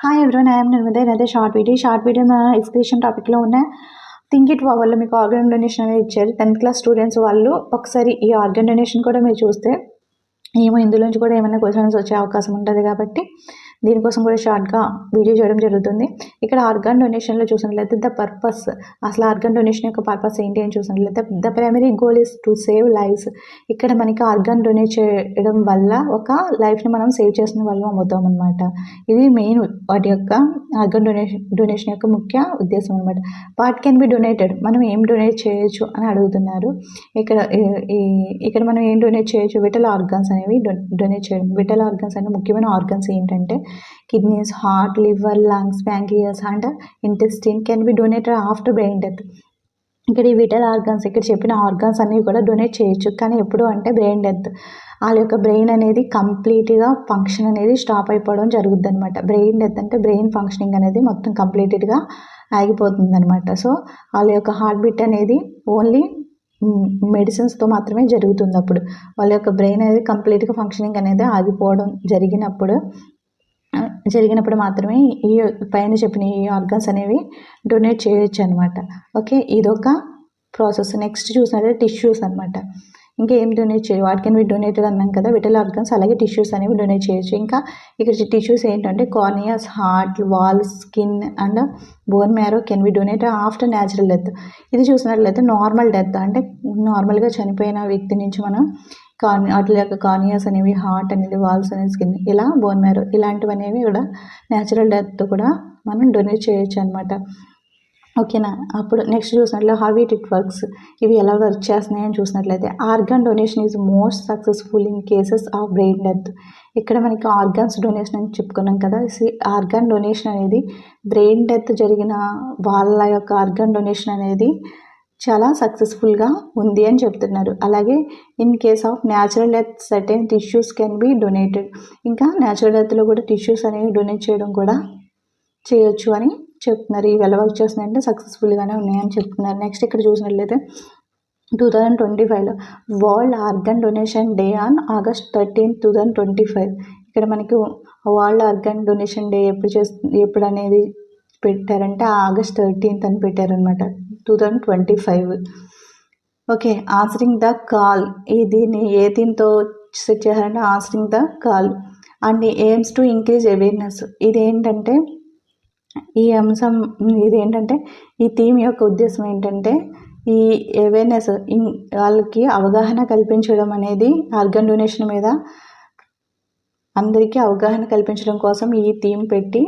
Hi everyone, I'm నిర్మద. ఇదైతే short video మా expression టాపిక్లో ఉన్న థింక్ ఇట్ ఓవర్లో మీకు ఆర్గన్ డొనేషన్ అనేది ఇచ్చారు. 10th క్లాస్ స్టూడెంట్స్ వాళ్ళు ఒకసారి ఈ ఆర్గన్ డొనేషన్ కూడా మీరు చూస్తే ఏమో ఇందులోంచి కూడా ఏమైనా క్వశ్చన్స్ వచ్చే అవకాశం ఉంటుంది కాబట్టి దీనికోసం కూడా షార్ట్గా వీడియో చేయడం జరుగుతుంది. ఇక్కడ ఆర్గన్ డొనేషన్లో చూసినట్లయితే ద పర్పస్, అసలు ఆర్గన్ డొనేషన్ యొక్క పర్పస్ ఏంటి అని చూసినట్లయితే the primary goal is to save lives. ఇక్కడ మనకి ఆర్గన్ డొనేట్ చేయడం వల్ల ఒక లైఫ్ని మనం సేవ్ చేసిన వాళ్ళం అవుతాం అనమాట. ఇది మెయిన్ వాటి యొక్క ఆర్గన్ డొనేషన్ యొక్క ముఖ్య ఉద్దేశం అనమాట. వాట్ కెన్ బి డొనేటెడ్, మనం ఏం డొనేట్ చేయొచ్చు అని అడుగుతున్నారు. ఇక్కడ మనం ఏం డొనేట్ చేయొచ్చు, విటల్ ఆర్గన్స్ అనేవి డొనేట్ చేయడం. విటల్ ఆర్గన్స్ అంటే ముఖ్యమైన ఆర్గన్స్ ఏంటంటే kidneys, heart, liver, lungs, pancreas and intestine can be donated after brain death. ఇక్కడ ఈ విటల్ ఆర్గన్స్, ఇక్కడ చెప్పిన ఆర్గన్స్ అన్నీ కూడా డొనేట్ చేయొచ్చు, కానీ ఎప్పుడు అంటే బ్రెయిన్ డెత్, వాళ్ళ యొక్క బ్రెయిన్ అనేది కంప్లీట్గా ఫంక్షన్ అనేది స్టాప్ అయిపోవడం జరుగుద్ది అనమాట. బ్రెయిన్ డెత్ అంటే బ్రెయిన్ ఫంక్షనింగ్ అనేది మొత్తం కంప్లీట్గా ఆగిపోతుంది అనమాట. సో వాళ్ళ యొక్క హార్ట్ బీట్ అనేది ఓన్లీ మెడిసిన్స్తో మాత్రమే జరుగుతుంది. అప్పుడు వాళ్ళ యొక్క బ్రెయిన్ అనేది కంప్లీట్గా ఫంక్షనింగ్ అనేది ఆగిపోవడం జరిగినప్పుడు మాత్రమే ఈ పైన చెప్పిన ఈ ఆర్గన్స్ అనేవి డొనేట్ చేయొచ్చు అనమాట. ఓకే, ఇదొక ప్రాసెస్. నెక్స్ట్ చూసినట్లయితే టిష్యూస్ అనమాట. ఇంకా ఏం డొనేట్ చేయాలి, వాట్ కెన్ బి డొనేటెడ్ అన్నాం కదా, విటల్ ఆర్గన్స్, అలాగే టిష్యూస్ అనేవి డొనేట్ చేయొచ్చు. ఇంకా ఇక్కడ టిష్యూస్ ఏంటంటే corneas, heart, valves, skin and bone marrow can be donated after natural death. ఇది చూసినట్లయితే నార్మల్ డెత్ అంటే నార్మల్గా చనిపోయిన వ్యక్తి నుంచి మనం వాటి యొక్క కార్నియాస్ అనేవి, హార్ట్ అనేది, వాల్స్ అనేది, స్కిన్, ఇలా బోన్ మ్యారో ఇలాంటివి అనేవి కూడా న్యాచురల్ డెత్ కూడా మనం డొనేట్ చేయొచ్చు అనమాట. ఓకేనా. అప్పుడు నెక్స్ట్ చూసినట్లయితే హౌ ఇట్ వర్క్స్, ఇవి ఎలా వర్క్ చేస్తున్నాయని చూసినట్లయితే organ donation is most successful in cases of brain death. ఇక్కడ మనకి ఆర్గన్స్ డొనేషన్ అని చెప్పుకున్నాం కదా. ఆర్గన్ డొనేషన్ అనేది బ్రెయిన్ డెత్ జరిగిన వాళ్ళ యొక్క ఆర్గన్ డొనేషన్ అనేది చాలా సక్సెస్ఫుల్గా ఉంది అని చెప్తున్నారు. అలాగే in case of natural death certain tissues can be donated. ఇంకా న్యాచురల్ డెత్లో కూడా టిష్యూస్ అనేవి డొనేట్ చేయడం కూడా చేయొచ్చు అని చెప్తున్నారు. ఇవి ఎలా వర్క్ చేస్తున్నాయంటే సక్సెస్ఫుల్గానే ఉన్నాయని చెప్తున్నారు. నెక్స్ట్ ఇక్కడ చూసినట్లయితే 2025లో world organ donation day on August 13, 2025. ఇక్కడ మనకి వరల్డ్ ఆర్గన్ డొనేషన్ డే ఎప్పుడు అనేది పెట్టారంటే August 13th అని పెట్టారనమాట, 2025. ఓకే, ఆన్సరింగ్ ద కాల్, దీన్ని ఏ థీమ్తో సెట్ చేశారంటే answering the call and AIIMS to increase awareness. ఇదేంటంటే ఈ థీమ్ యొక్క ఉద్దేశం ఏంటంటే ఈ అవేర్నెస్, వాళ్ళకి అవగాహన కల్పించడం అనేది ఆర్గన్ డొనేషన్ మీద అందరికీ అవగాహన కల్పించడం కోసం ఈ థీమ్ పెట్టి